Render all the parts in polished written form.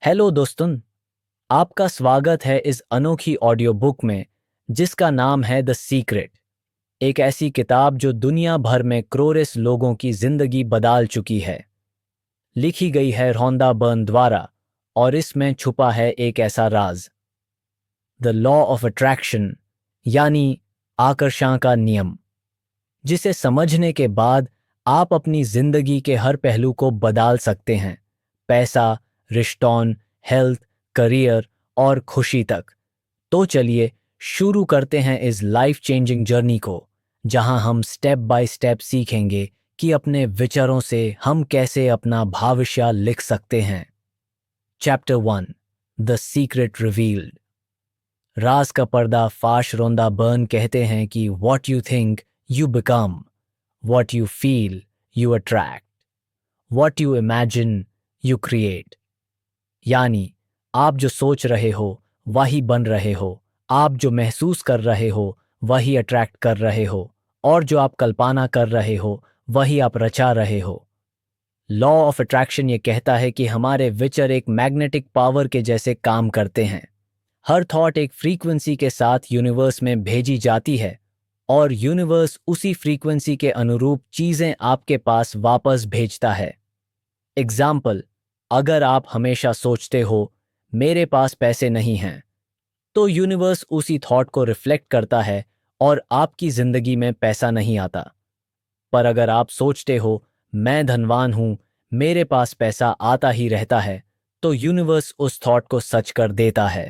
Hello दोस्तों, आपका स्वागत है इस अनोखी ऑडियो बुक में जिसका नाम है द सीक्रेट। एक ऐसी किताब जो दुनिया भर में क्रोरेस लोगों की जिंदगी बदल चुकी है। लिखी गई है रॉन्डा बर्न द्वारा और इसमें छुपा है एक ऐसा राज, द लॉ ऑफ अट्रैक्शन, यानी आकर्षण का नियम, जिसे समझने के बाद आप अपनी जिंदगी के हर पहलू को बदल सकते हैं। पैसा, रिश्तों, हेल्थ, करियर और खुशी तक। तो चलिए शुरू करते हैं इस लाइफ चेंजिंग जर्नी को, जहां हम स्टेप बाय स्टेप सीखेंगे कि अपने विचारों से हम कैसे अपना भविष्य लिख सकते हैं। Chapter 1, the secret revealed. राज का पर्दा फाश। रोंदा बर्न कहते हैं कि what you think you become, what you feel you attract, what you imagine you create. यानी आप जो सोच रहे हो वही बन रहे हो, आप जो महसूस कर रहे हो वही अट्रैक्ट कर रहे हो, और जो आप कल्पना कर रहे हो वही आप रचा रहे हो। लॉ ऑफ अट्रैक्शन ये कहता है कि हमारे विचार एक मैग्नेटिक पावर के जैसे काम करते हैं। हर थॉट एक फ्रीक्वेंसी के साथ यूनिवर्स में भेजी जाती है और यूनिवर्स उसी फ्रीक्वेंसी के अनुरूप चीजें आपके पास वापस भेजता है। एग्जाम्पल, अगर आप हमेशा सोचते हो मेरे पास पैसे नहीं हैं, तो यूनिवर्स उसी थॉट को रिफ्लेक्ट करता है और आपकी जिंदगी में पैसा नहीं आता। पर अगर आप सोचते हो मैं धनवान हूं, मेरे पास पैसा आता ही रहता है, तो यूनिवर्स उस थॉट को सच कर देता है।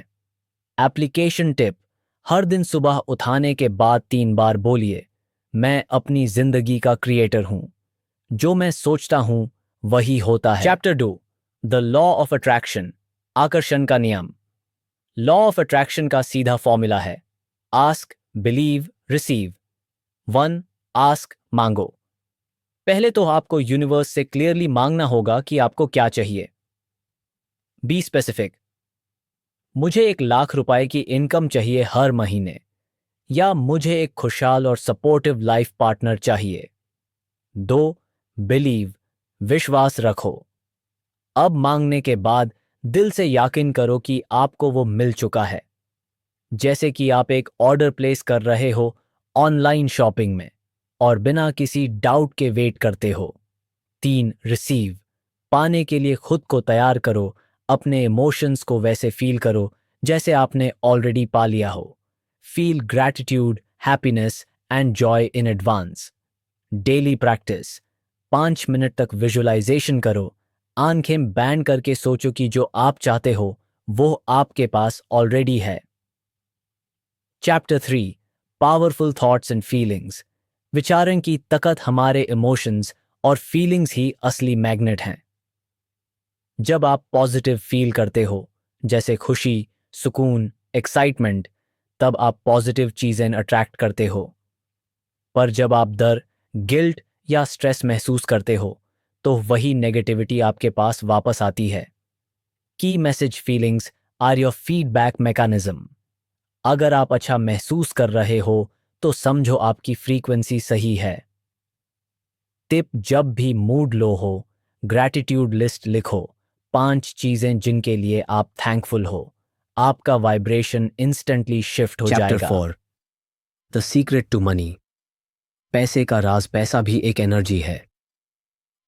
एप्लीकेशन टिप: हर दिन सुबह उठाने के बाद 3 बार बोलिए, मैं अपनी जिंदगी का क्रिएटर हूं, जो मैं सोचता हूं वही होता है। Chapter 2, the law of attraction, आकर्षण का नियम। लॉ ऑफ अट्रैक्शन का सीधा फॉर्मूला है आस्क, बिलीव, रिसीव। 1. आस्क, मांगो। पहले तो आपको यूनिवर्स से क्लियरली मांगना होगा कि आपको क्या चाहिए। बी स्पेसिफिक, मुझे 1 लाख रुपए की इनकम चाहिए हर महीने, या मुझे एक खुशहाल और सपोर्टिव लाइफ पार्टनर चाहिए। 2. बिलीव, विश्वास रखो। अब मांगने के बाद दिल से यकीन करो कि आपको वो मिल चुका है। जैसे कि आप एक ऑर्डर प्लेस कर रहे हो ऑनलाइन शॉपिंग में और बिना किसी डाउट के वेट करते हो। 3. रिसीव, पाने के लिए खुद को तैयार करो, अपने इमोशंस को वैसे फील करो जैसे आपने ऑलरेडी पा लिया हो। Feel gratitude, happiness and joy in advance. Daily practice: 5 minute तक विजुअलाइजेशन करो, आंखें बैंड करके सोचो कि जो आप चाहते हो वो आपके पास ऑलरेडी है। Chapter 3, powerful thoughts and feelings. विचारों की ताकत, हमारे इमोशंस और फीलिंग्स ही असली मैग्नेट हैं। जब आप पॉजिटिव फील करते हो, जैसे खुशी, सुकून, एक्साइटमेंट, तब आप पॉजिटिव चीजें अट्रैक्ट करते हो। पर जब आप डर, गिल्ट या स्ट्रेस महसूस करते हो, तो वही नेगेटिविटी आपके पास वापस आती है। Key message: feelings are your feedback mechanism. अगर आप अच्छा महसूस कर रहे हो तो समझो आपकी फ्रीक्वेंसी सही है। टिप: जब भी मूड लो हो, ग्रैटिट्यूड लिस्ट लिखो, 5 चीजें जिनके लिए आप थैंकफुल हो। आपका वाइब्रेशन इंस्टेंटली शिफ्ट हो जाएगा। Chapter 4, the secret to money. पैसे का राज: पैसा भी एक एनर्जी है,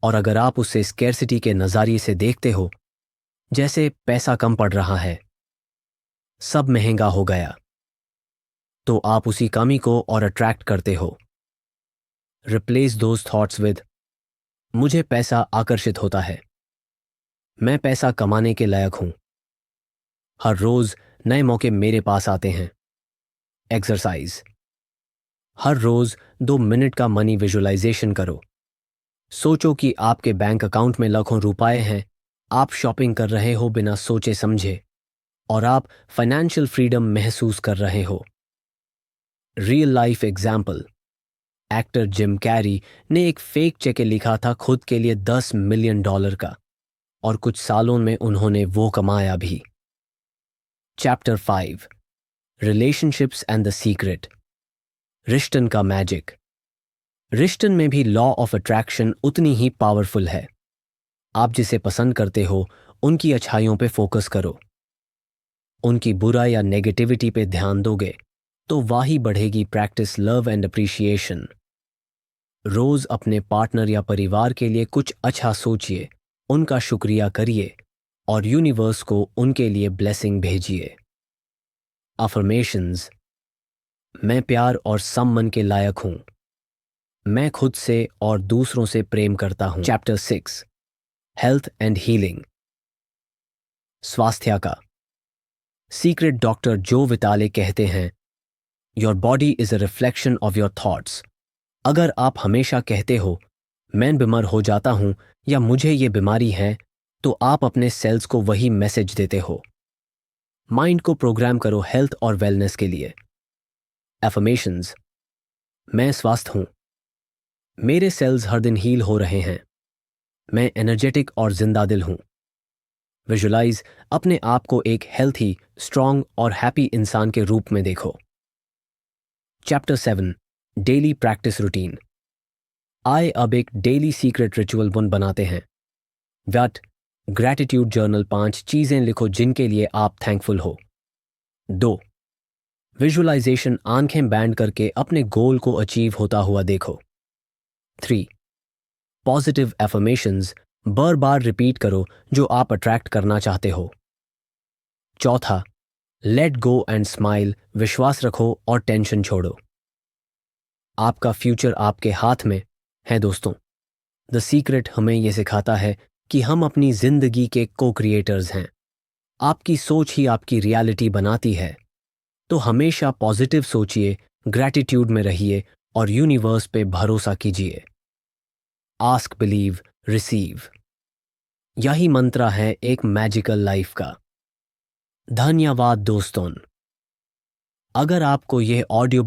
और अगर आप उसे स्कैर्सिटी के नजरिए से देखते हो, जैसे पैसा कम पड़ रहा है, सब महंगा हो गया, तो आप उसी कमी को और अट्रैक्ट करते हो। रिप्लेस दोज थॉट्स विद, मुझे पैसा आकर्षित होता है, मैं पैसा कमाने के लायक हूं, हर रोज नए मौके मेरे पास आते हैं। एक्सरसाइज: हर रोज 2 मिनट का मनी विजुअलाइजेशन करो। सोचो कि आपके बैंक अकाउंट में लाखों रुपए हैं, आप शॉपिंग कर रहे हो बिना सोचे समझे, और आप फाइनेंशियल फ्रीडम महसूस कर रहे हो। Real life example: actor Jim Carrey ने एक फेक चेक लिखा था खुद के लिए $10 मिलियन का, और कुछ सालों में उन्होंने वो कमाया भी। Chapter 5, relationships and the secret. रिश्तन का मैजिक। रिश्तन में भी लॉ ऑफ अट्रैक्शन उतनी ही पावरफुल है। आप जिसे पसंद करते हो उनकी अच्छाइयों पे फोकस करो। उनकी बुरा या नेगेटिविटी पे ध्यान दोगे तो वाही बढ़ेगी प्रैक्टिस लव एंड अप्रिशिएशन। रोज अपने पार्टनर या परिवार के लिए कुछ अच्छा सोचिए, उनका शुक्रिया करिए और यूनिवर्स को उनके लिए ब्लेसिंग भेजिए। अफर्मेशंस। मैं प्यार और सम्मान के लायक हूं। मैं खुद से और दूसरों से प्रेम करता हूं। Chapter 6 health and healing. स्वास्थ्य का सीक्रेट डॉक्टर जो विटाले कहते हैं, your body is a reflection of your thoughts. अगर आप हमेशा कहते हो मैं बीमार हो जाता हूं या मुझे ये बीमारी है, तो आप अपने सेल्स को वही मैसेज देते हो। माइंड को प्रोग्राम करो हेल्थ और वेलनेस के लिए। एफर्मेशंस। मैं स्वस्थ हूं। मेरे सेल्स हर दिन हील हो रहे हैं। मैं एनर्जेटिक और जिंदा दिल हूं। विजुलाइज अपने आप को एक हेल्थी, स्ट्रांग और हैप्पी इंसान के रूप में देखो। Chapter 7 daily practice routine. आए अब एक डेली सीक्रेट रिचुअल बनाते हैं। व्याट ग्रैटिट्यूड जर्नल 5 चीजें लिखो जिनके लिए आप थैंकफुल हो। 2 विजुअलाइजेशन आंखें बैंड करके अपने गोल को अचीव होता हुआ देखो। 3 पॉजिटिव एफर्मेशंस बार बार रिपीट करो जो आप अट्रैक्ट करना चाहते हो। 4 लेट गो एंड स्माइल विश्वास रखो और टेंशन छोड़ो। आपका फ्यूचर आपके हाथ में है दोस्तों। द सीक्रेट हमें यह सिखाता है कि हम अपनी जिंदगी के को क्रिएटर्स हैं। आपकी सोच ही आपकी रियलिटी बनाती है। तो हमेशा पॉजिटिव सोचिए, ग्रैटिट्यूड में रहिए और यूनिवर्स पे भरोसा कीजिए। आस्क, बिलीव, रिसीव, यही मंत्र है एक मैजिकल लाइफ का। धन्यवाद दोस्तों। अगर आपको यह ऑडियो